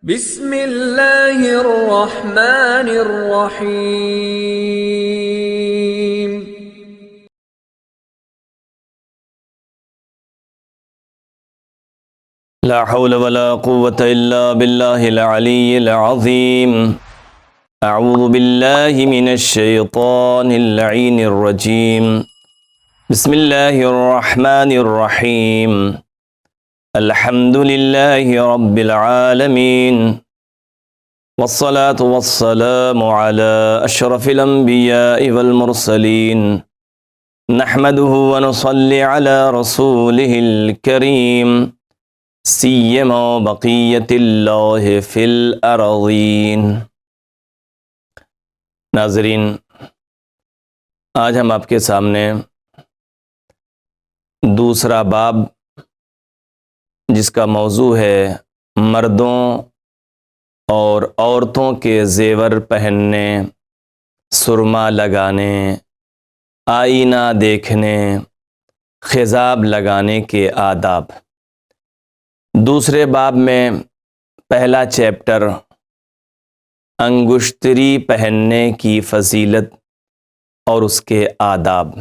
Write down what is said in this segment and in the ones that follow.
بسم اللہ الرحمن الرحیم۔ لا حول ولا قوة الا باللہ العلی العظیم۔ اعوذ باللہ من الشیطان اللعین الرجیم۔ بسم اللہ الرحمن الرحیم۔ الحمد للہ رب العالمین، والصلاة والسلام علی اشرف الانبیاء والمرسلین، نحمده ونصلی علی رسولہ الکریم، سیما بقیت اللہ فی الارضین۔ ناظرین، آج ہم آپ کے سامنے دوسرا باب جس کا موضوع ہے مردوں اور عورتوں کے زیور پہننے، سرما لگانے، آئینہ دیکھنے، خضاب لگانے کے آداب۔ دوسرے باب میں پہلا چیپٹر انگشتری پہننے کی فضیلت اور اس کے آداب۔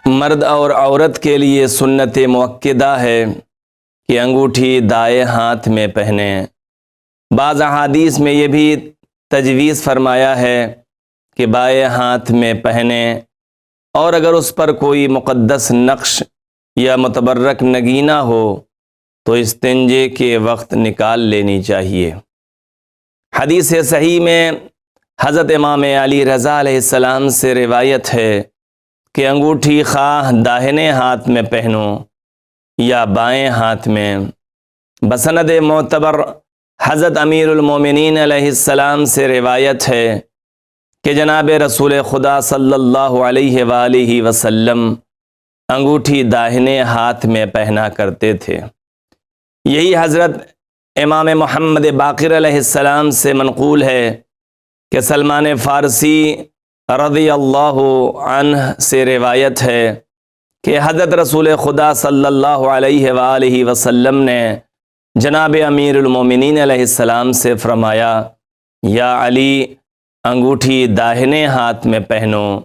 مرد اور عورت کے لیے سنت مؤکدہ ہے کہ انگوٹھی دائیں ہاتھ میں پہنیں۔ بعض احادیث میں یہ بھی تجویز فرمایا ہے کہ بائیں ہاتھ میں پہنیں، اور اگر اس پر کوئی مقدس نقش یا متبرک نگینہ ہو تو استنجے کے وقت نکال لینی چاہیے۔ حدیث صحیح میں حضرت امام علی رضا علیہ السلام سے روایت ہے کہ انگوٹھی خواہ داہنے ہاتھ میں پہنو یا بائیں ہاتھ میں۔ بسند معتبر حضرت امیر المومنین علیہ السلام سے روایت ہے کہ جناب رسول خدا صلی اللہ علیہ وآلہ وسلم انگوٹھی داہنے ہاتھ میں پہنا کرتے تھے۔ یہی حضرت امام محمد باقر علیہ السلام سے منقول ہے کہ سلمان فارسی رضی اللہ عنہ سے روایت ہے کہ حضرت رسول خدا صلی اللہ علیہ وآلہ وسلم نے جناب امیر المومنین علیہ السلام سے فرمایا، یا علی، انگوٹھی داہنے ہاتھ میں پہنو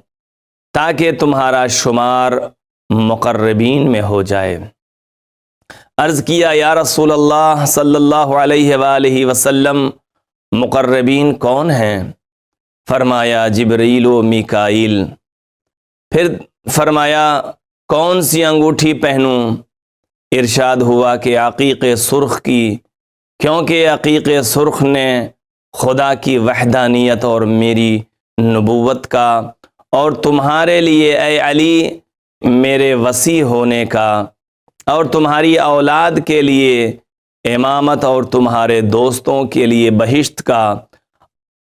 تاکہ تمہارا شمار مقربین میں ہو جائے۔ عرض کیا، یا رسول اللہ صلی اللہ علیہ وآلہ وسلم، مقربین کون ہیں؟ فرمایا جبریل و میکائیل۔ پھر فرمایا کون سی انگوٹھی پہنوں؟ ارشاد ہوا کہ عقیق سرخ کی، کیونکہ عقیق سرخ نے خدا کی وحدانیت اور میری نبوت کا، اور تمہارے لیے اے علی میرے وسیع ہونے کا، اور تمہاری اولاد کے لیے امامت، اور تمہارے دوستوں کے لیے بہشت کا،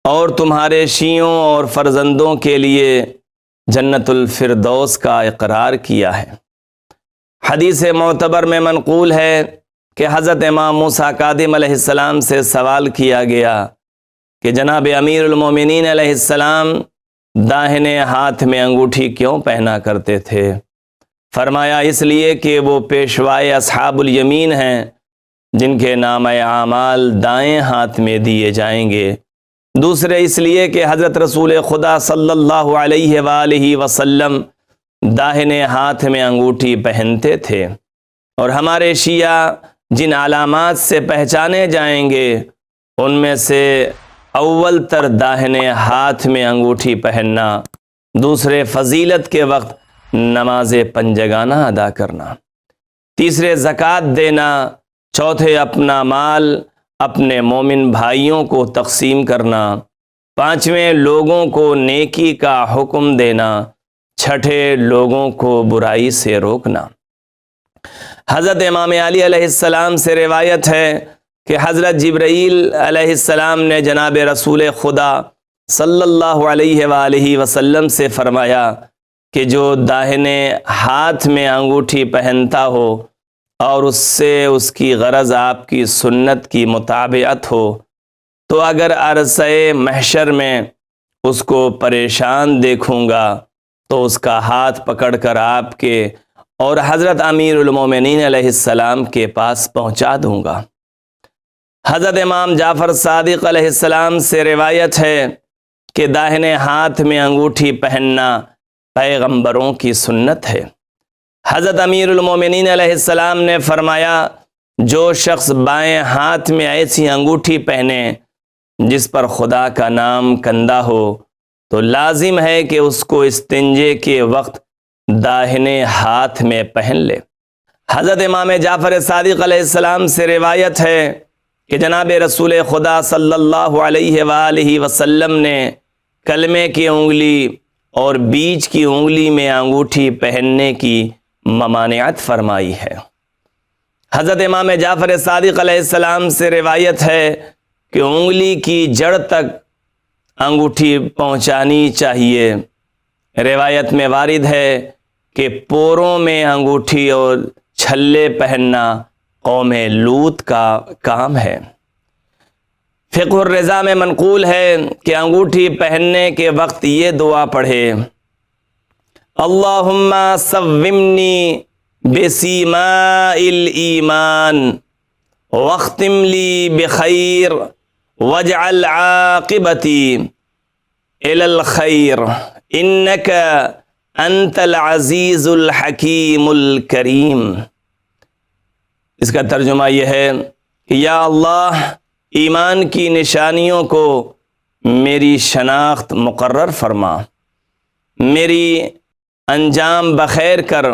اور تمہارے شیعوں اور فرزندوں کے لیے جنت الفردوس کا اقرار کیا ہے۔ حدیث معتبر میں منقول ہے کہ حضرت امام موسیٰ کاظم علیہ السلام سے سوال کیا گیا کہ جناب امیر المومنین علیہ السلام داہنے ہاتھ میں انگوٹھی کیوں پہنا کرتے تھے؟ فرمایا اس لیے کہ وہ پیشوائے اصحاب الیمین ہیں جن کے نام اعمال دائیں ہاتھ میں دیے جائیں گے۔ دوسرے اس لیے کہ حضرت رسول خدا صلی اللہ علیہ وآلہ وسلم داہنے ہاتھ میں انگوٹھی پہنتے تھے، اور ہمارے شیعہ جن علامات سے پہچانے جائیں گے ان میں سے اول تر داہنے ہاتھ میں انگوٹھی پہننا، دوسرے فضیلت کے وقت نماز پنجگانہ ادا کرنا، تیسرے زکوٰۃ دینا، چوتھے اپنا مال اپنے مومن بھائیوں کو تقسیم کرنا، پانچویں لوگوں کو نیکی کا حکم دینا، چھٹے لوگوں کو برائی سے روکنا۔ حضرت امام علی علیہ السلام سے روایت ہے کہ حضرت جبرائیل علیہ السلام نے جناب رسول خدا صلی اللہ علیہ وآلہ وسلم سے فرمایا کہ جو داہنے ہاتھ میں انگوٹھی پہنتا ہو اور اس سے اس کی غرض آپ کی سنت کی مطابقت ہو، تو اگر عرصۂ محشر میں اس کو پریشان دیکھوں گا تو اس کا ہاتھ پکڑ کر آپ کے اور حضرت امیر المومنین علیہ السلام کے پاس پہنچا دوں گا۔ حضرت امام جعفر صادق علیہ السلام سے روایت ہے کہ داہنے ہاتھ میں انگوٹھی پہننا پیغمبروں کی سنت ہے۔ حضرت امیر المومنین علیہ السلام نے فرمایا، جو شخص بائیں ہاتھ میں ایسی انگوٹھی پہنے جس پر خدا کا نام کندہ ہو تو لازم ہے کہ اس کو استنجے کے وقت داہنے ہاتھ میں پہن لے۔ حضرت امام جعفر صادق علیہ السلام سے روایت ہے کہ جناب رسول خدا صلی اللہ علیہ وآلہ وسلم نے کلمے کی انگلی اور بیچ کی انگلی میں انگوٹھی پہننے کی ممانعت فرمائی ہے۔ حضرت امام جعفر صادق علیہ السلام سے روایت ہے کہ انگلی کی جڑ تک انگوٹھی پہنچانی چاہیے۔ روایت میں وارد ہے کہ پوروں میں انگوٹھی اور چھلے پہننا قوم لوط کا کام ہے۔ فقہ الرضا میں منقول ہے کہ انگوٹھی پہننے کے وقت یہ دعا پڑھے، اللہم صومنی بسیماء الایمان واختم لی بخیر واجعل عاقبتی الی الخیر انک انت العزیز الحکیم الکریم۔ اس کا ترجمہ یہ ہے کہ یا اللہ، ایمان کی نشانیوں کو میری شناخت مقرر فرما، میری انجام بخیر کر،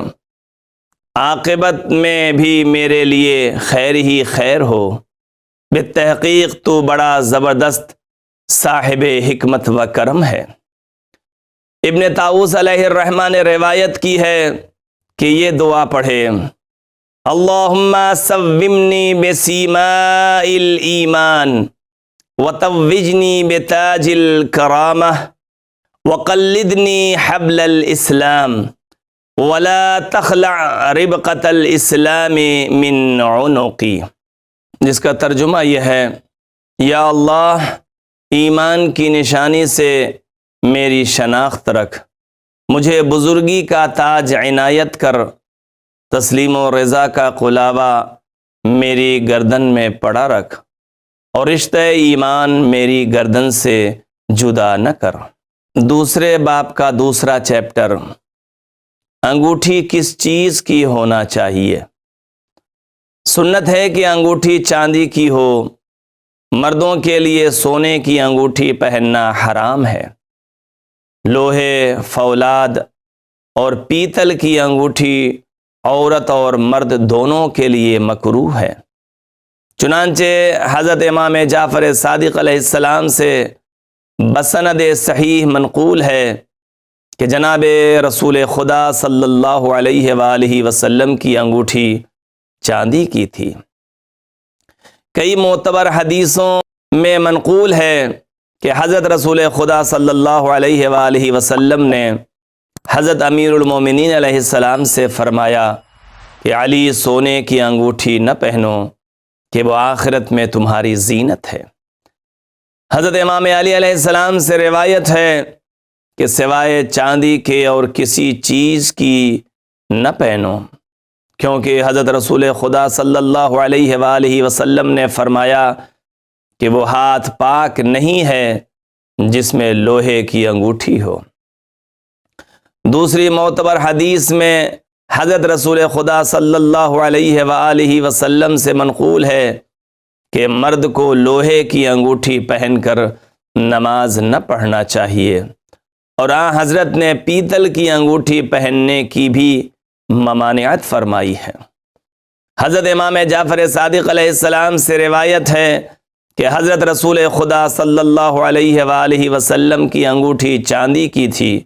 عاقبت میں بھی میرے لیے خیر ہی خیر ہو، بالتحقیق تو بڑا زبردست صاحب حکمت و کرم ہے۔ ابن طاووس علیہ الرحمہ نے روایت کی ہے کہ یہ دعا پڑھے، اللہم صومنی بسیماء الایمان وتوجنی بتاج الکرامہ وقلدنی حبل الاسلام ولا تخلع ربقۃ الاسلام من عنقی۔ جس کا ترجمہ یہ ہے، یا اللہ، ایمان کی نشانی سے میری شناخت رکھ، مجھے بزرگی کا تاج عنایت کر، تسلیم و رضا کا قلابہ میری گردن میں پڑا رکھ اور رشتہ ایمان میری گردن سے جدا نہ کر۔ دوسرے باب کا دوسرا چیپٹر، انگوٹھی کس چیز کی ہونا چاہیے؟ سنت ہے کہ انگوٹھی چاندی کی ہو۔ مردوں کے لیے سونے کی انگوٹھی پہننا حرام ہے۔ لوہے، فولاد اور پیتل کی انگوٹھی عورت اور مرد دونوں کے لیے مکروہ ہے۔ چنانچہ حضرت امام جعفر صادق علیہ السلام سے بسند صحیح منقول ہے کہ جناب رسول خدا صلی اللہ علیہ وآلہ وسلم کی انگوٹھی چاندی کی تھی۔ کئی معتبر حدیثوں میں منقول ہے کہ حضرت رسول خدا صلی اللہ علیہ وآلہ وسلم نے حضرت امیر المومنین علیہ السلام سے فرمایا کہ علی، سونے کی انگوٹھی نہ پہنو کہ وہ آخرت میں تمہاری زینت ہے۔ حضرت امام علی علیہ السلام سے روایت ہے کہ سوائے چاندی کے اور کسی چیز کی نہ پہنو، کیونکہ حضرت رسول خدا صلی اللہ علیہ وآلہ وسلم نے فرمایا کہ وہ ہاتھ پاک نہیں ہے جس میں لوہے کی انگوٹھی ہو۔ دوسری معتبر حدیث میں حضرت رسول خدا صلی اللہ علیہ وآلہ وسلم سے منقول ہے کہ مرد کو لوہے کی انگوٹھی پہن کر نماز نہ پڑھنا چاہیے، اور حضرت نے پیتل کی انگوٹھی پہننے کی بھی ممانعت فرمائی ہے۔ حضرت امام جعفر صادق علیہ السلام سے روایت ہے کہ حضرت رسول خدا صلی اللہ علیہ وآلہ وسلم کی انگوٹھی چاندی کی تھی،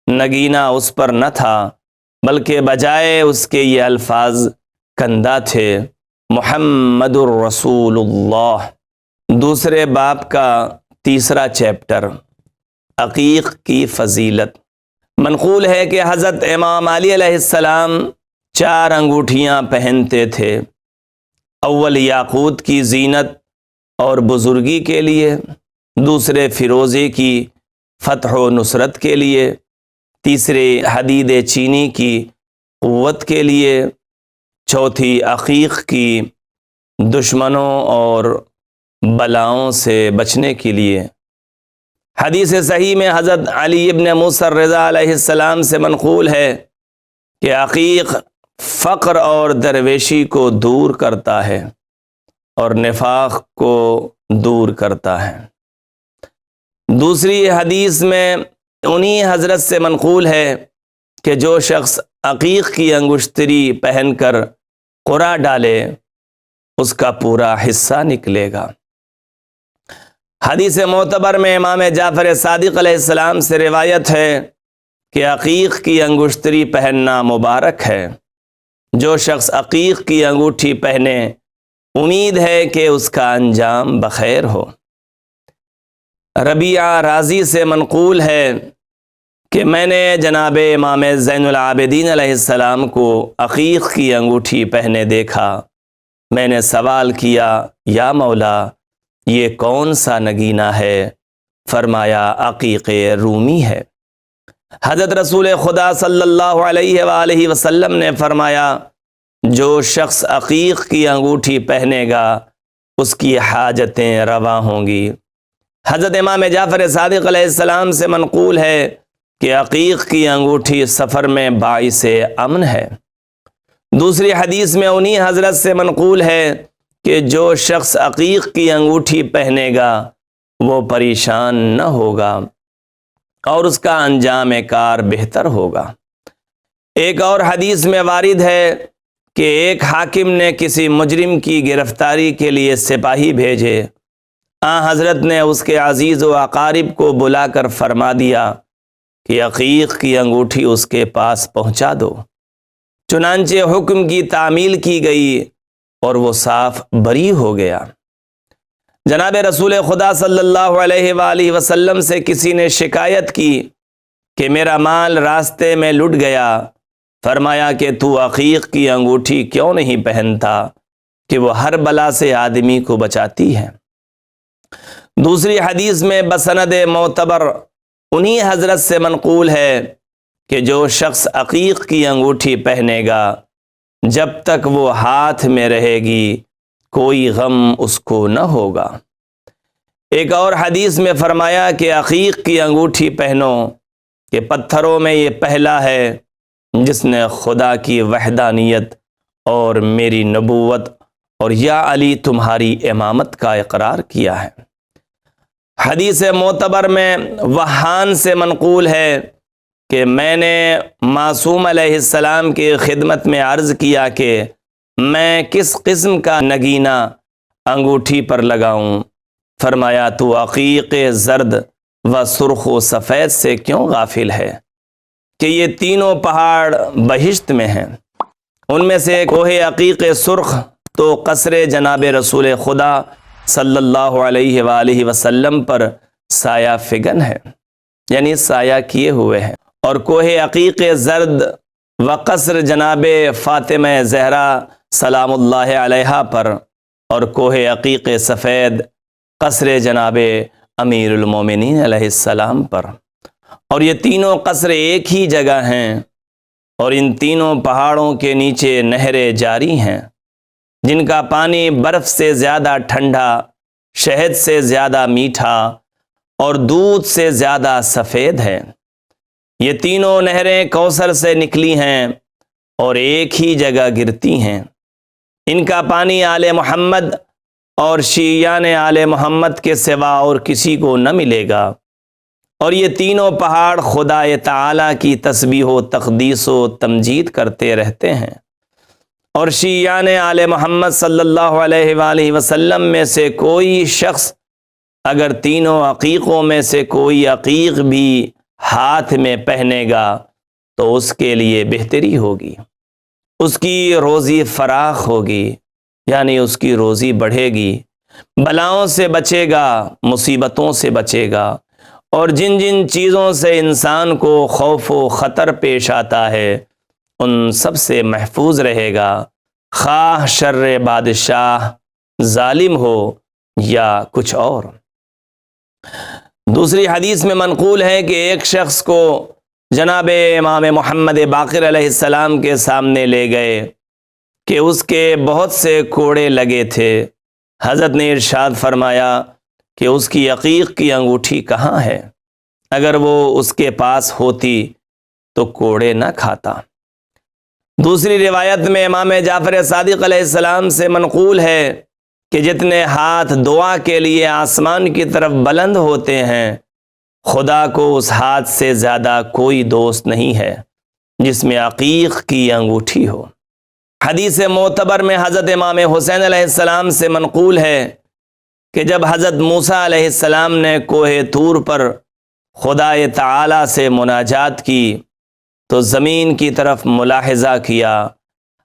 نگینہ اس پر نہ تھا، بلکہ بجائے اس کے یہ الفاظ کندہ تھے، محمد الرسول اللہ۔ دوسرے باب کا تیسرا چیپٹر، عقیق کی فضیلت۔ منقول ہے کہ حضرت امام علی علیہ السلام 4 انگوٹھیاں پہنتے تھے۔ اول یاقوت کی زینت اور بزرگی کے لیے، دوسرے فیروزے کی فتح و نصرت کے لیے، تیسرے حدید چینی کی قوت کے لیے، چوتھی عقیق کی دشمنوں اور بلاؤں سے بچنے کے لیے۔ حدیث صحیح میں حضرت علی ابن موسیٰ رضا علیہ السلام سے منقول ہے کہ عقیق فقر اور درویشی کو دور کرتا ہے اور نفاق کو دور کرتا ہے۔ دوسری حدیث میں انہی حضرت سے منقول ہے کہ جو شخص عقیق کی انگشتری پہن کر قرعہ ڈالے اس کا پورا حصہ نکلے گا۔ حدیث معتبر میں امام جعفر صادق علیہ السلام سے روایت ہے کہ عقیق کی انگشتری پہننا مبارک ہے۔ جو شخص عقیق کی انگوٹھی پہنے امید ہے کہ اس کا انجام بخیر ہو۔ ربیعہ رازی سے منقول ہے کہ میں نے جناب امام زین العابدین علیہ السلام کو عقیق کی انگوٹھی پہنے دیکھا۔ میں نے سوال کیا، یا مولا یہ کون سا نگینہ ہے؟ فرمایا عقیق رومی ہے۔ حضرت رسول خدا صلی اللہ علیہ وآلہ وسلم نے فرمایا جو شخص عقیق کی انگوٹھی پہنے گا اس کی حاجتیں رواں ہوں گی۔ حضرت امام جعفر صادق علیہ السلام سے منقول ہے کہ عقیق کی انگوٹھی سفر میں باعث امن ہے۔ دوسری حدیث میں انہی حضرت سے منقول ہے کہ جو شخص عقیق کی انگوٹھی پہنے گا وہ پریشان نہ ہوگا اور اس کا انجام کار بہتر ہوگا۔ ایک اور حدیث میں وارد ہے کہ ایک حاکم نے کسی مجرم کی گرفتاری کے لیے سپاہی بھیجے۔ حضرت نے اس کے عزیز و اقارب کو بلا کر فرما دیا کہ عقیق کی انگوٹھی اس کے پاس پہنچا دو۔ چنانچہ حکم کی تعمیل کی گئی اور وہ صاف بری ہو گیا۔ جناب رسول خدا صلی اللہ علیہ وآلہ وسلم سے کسی نے شکایت کی کہ میرا مال راستے میں لٹ گیا۔ فرمایا کہ تو عقیق کی انگوٹھی کیوں نہیں پہنتا کہ وہ ہر بلا سے آدمی کو بچاتی ہے۔ دوسری حدیث میں بسند معتبر انہی حضرت سے منقول ہے کہ جو شخص عقیق کی انگوٹھی پہنے گا جب تک وہ ہاتھ میں رہے گی کوئی غم اس کو نہ ہوگا۔ ایک اور حدیث میں فرمایا کہ عقیق کی انگوٹھی پہنو کہ پتھروں میں یہ پہلا ہے جس نے خدا کی وحدانیت اور میری نبوت اور یا علی تمہاری امامت کا اقرار کیا ہے۔ حدیث معتبر میں وہان سے منقول ہے کہ میں نے معصوم علیہ السلام کی خدمت میں عرض کیا کہ میں کس قسم کا نگینہ انگوٹھی پر لگاؤں؟ فرمایا تو عقیق زرد و سرخ و سفید سے کیوں غافل ہے کہ یہ تینوں پہاڑ بہشت میں ہیں۔ ان میں سے کوہ عقیق سرخ تو قصر جناب رسول خدا صلی اللہ علیہ وآلہ وسلم پر سایہ فگن ہے، یعنی سایہ کیے ہوئے ہیں، اور کوہ عقیق زرد و قصر جناب فاطمہ زہرا سلام اللہ علیہا پر، اور کوہ عقیق سفید قصر جناب امیر المومنین علیہ السلام پر، اور یہ تینوں قصر ایک ہی جگہ ہیں، اور ان تینوں پہاڑوں کے نیچے نہریں جاری ہیں جن کا پانی برف سے زیادہ ٹھنڈا، شہد سے زیادہ میٹھا اور دودھ سے زیادہ سفید ہے۔ یہ تینوں نہریں کوثر سے نکلی ہیں اور ایک ہی جگہ گرتی ہیں۔ ان کا پانی آل محمد اور شیعیان آل محمد کے سوا اور کسی کو نہ ملے گا، اور یہ تینوں پہاڑ خدا تعالی کی تسبیح و تقدیس و تمجید کرتے رہتے ہیں، اور شیعیان آل محمد صلی اللہ علیہ وآلہ وسلم میں سے کوئی شخص اگر تینوں عقیقوں میں سے کوئی عقیق بھی ہاتھ میں پہنے گا تو اس کے لیے بہتری ہوگی، اس کی روزی فراخ ہوگی، یعنی اس کی روزی بڑھے گی، بلاؤں سے بچے گا، مصیبتوں سے بچے گا، اور جن جن چیزوں سے انسان کو خوف و خطر پیش آتا ہے ان سب سے محفوظ رہے گا، خواہ شر بادشاہ ظالم ہو یا کچھ اور۔ دوسری حدیث میں منقول ہے کہ ایک شخص کو جناب امام محمد باقر علیہ السلام کے سامنے لے گئے کہ اس کے بہت سے کوڑے لگے تھے، حضرت نے ارشاد فرمایا کہ اس کی عقیق کی انگوٹھی کہاں ہے؟ اگر وہ اس کے پاس ہوتی تو کوڑے نہ کھاتا۔ دوسری روایت میں امام جعفر صادق علیہ السلام سے منقول ہے کہ جتنے ہاتھ دعا کے لیے آسمان کی طرف بلند ہوتے ہیں، خدا کو اس ہاتھ سے زیادہ کوئی دوست نہیں ہے جس میں عقیق کی انگوٹھی ہو۔ حدیث معتبر میں حضرت امام حسین علیہ السلام سے منقول ہے کہ جب حضرت موسیٰ علیہ السلام نے کوہ طور پر خدا تعالی سے مناجات کی تو زمین کی طرف ملاحظہ کیا،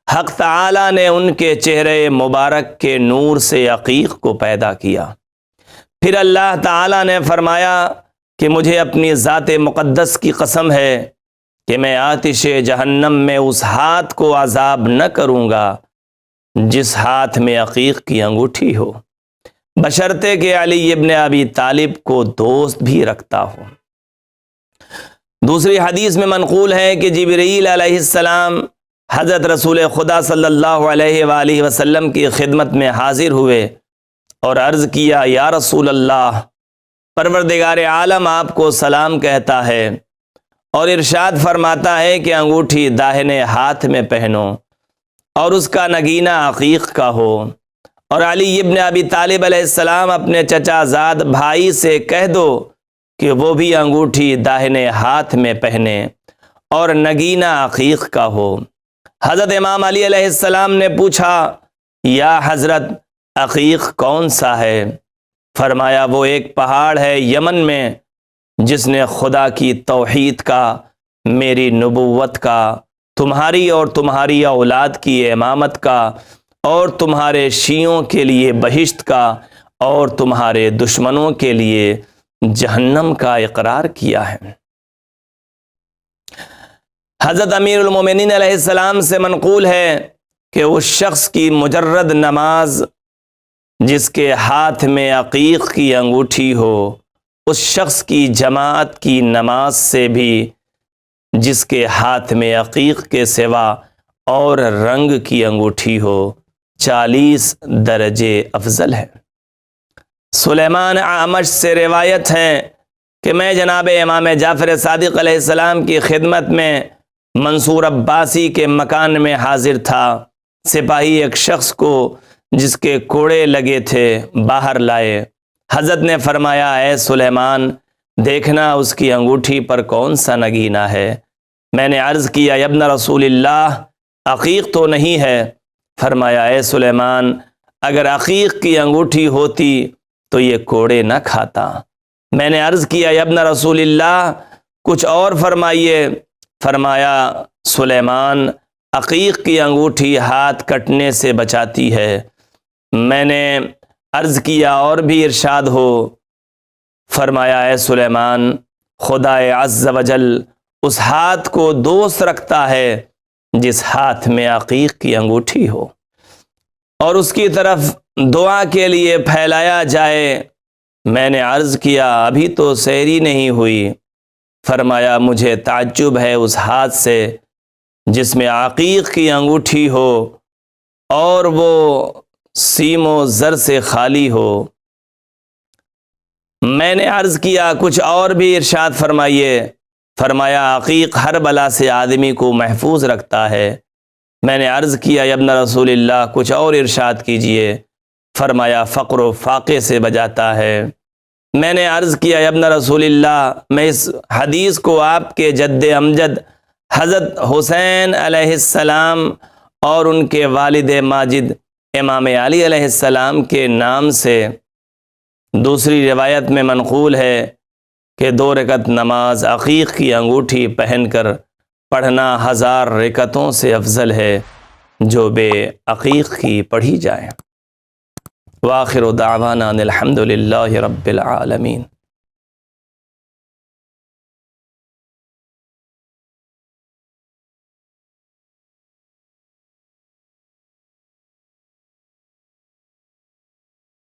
حق تعالی نے ان کے چہرے مبارک کے نور سے عقیق کو پیدا کیا۔ پھر اللہ تعالی نے فرمایا کہ مجھے اپنی ذات مقدس کی قسم ہے کہ میں آتش جہنم میں اس ہاتھ کو عذاب نہ کروں گا جس ہاتھ میں عقیق کی انگوٹھی ہو، بشرطے کہ علی ابن ابی طالب کو دوست بھی رکھتا ہو۔ دوسری حدیث میں منقول ہے کہ جبرائیل علیہ السلام حضرت رسول خدا صلی اللہ علیہ وآلہ وسلم کی خدمت میں حاضر ہوئے اور عرض کیا، یا رسول اللہ، پروردگار عالم آپ کو سلام کہتا ہے اور ارشاد فرماتا ہے کہ انگوٹھی داہنے ہاتھ میں پہنو اور اس کا نگینہ عقیق کا ہو، اور علی ابن ابی طالب علیہ السلام اپنے چچا زاد بھائی سے کہہ دو کہ وہ بھی انگوٹھی داہنے ہاتھ میں پہنے اور نگینہ عقیق کا ہو۔ حضرت امام علی علیہ السلام نے پوچھا، یا حضرت، عقیق کون سا ہے؟ فرمایا، وہ ایک پہاڑ ہے یمن میں جس نے خدا کی توحید کا، میری نبوت کا، تمہاری اور تمہاری اولاد کی امامت کا، اور تمہارے شیعوں کے لیے بہشت کا اور تمہارے دشمنوں کے لیے جہنم کا اقرار کیا ہے۔ حضرت امیر المومنین علیہ السلام سے منقول ہے کہ اس شخص کی مجرد نماز جس کے ہاتھ میں عقیق کی انگوٹھی ہو، اس شخص کی جماعت کی نماز سے بھی جس کے ہاتھ میں عقیق کے سوا اور رنگ کی انگوٹھی ہو 40 درجے افضل ہے۔ سلیمان اعمش سے روایت ہے کہ میں جناب امام جعفر صادق علیہ السلام کی خدمت میں منصور عباسی کے مکان میں حاضر تھا۔ سپاہی ایک شخص کو جس کے کوڑے لگے تھے باہر لائے۔ حضرت نے فرمایا، اے سلیمان، دیکھنا اس کی انگوٹھی پر کون سا نگینہ ہے۔ میں نے عرض کیا، ابن رسول اللہ، عقیق تو نہیں ہے۔ فرمایا، اے سلیمان، اگر عقیق کی انگوٹھی ہوتی تو یہ کوڑے نہ کھاتا۔ میں نے عرض کیا، ابن رسول اللہ، کچھ اور فرمائیے۔ فرمایا، سلیمان، عقیق کی انگوٹھی ہاتھ کٹنے سے بچاتی ہے۔ میں نے عرض کیا، اور بھی ارشاد ہو۔ فرمایا، اے سلیمان، خدا عز و جل اس ہاتھ کو دوست رکھتا ہے جس ہاتھ میں عقیق کی انگوٹھی ہو، اور اس کی طرف دعا کے لیے پھیلایا جائے۔ میں نے عرض کیا، ابھی تو سحری نہیں ہوئی۔ فرمایا، مجھے تعجب ہے اس ہاتھ سے جس میں عقیق کی انگوٹھی ہو اور وہ سیم و زر سے خالی ہو۔ میں نے عرض کیا، کچھ اور بھی ارشاد فرمائیے۔ فرمایا، عقیق ہر بلا سے آدمی کو محفوظ رکھتا ہے۔ میں نے عرض کیا، ابن رسول اللہ، کچھ اور ارشاد کیجئے۔ فرمایا، فقر و فاقے سے بچاتا ہے۔ میں نے عرض کیا، ابن رسول اللہ، میں اس حدیث کو آپ کے جد امجد حضرت حسین علیہ السلام اور ان کے والد ماجد امام علی علیہ السلام کے نام سے، دوسری روایت میں منقول ہے کہ 2 رکعت نماز عقیق کی انگوٹھی پہن کر پڑھنا 1000 رکعتوں سے افضل ہے جو بے عقیق کی پڑھی جائیں۔ وآخر دعوانا ان الحمد للہ رب العالمین۔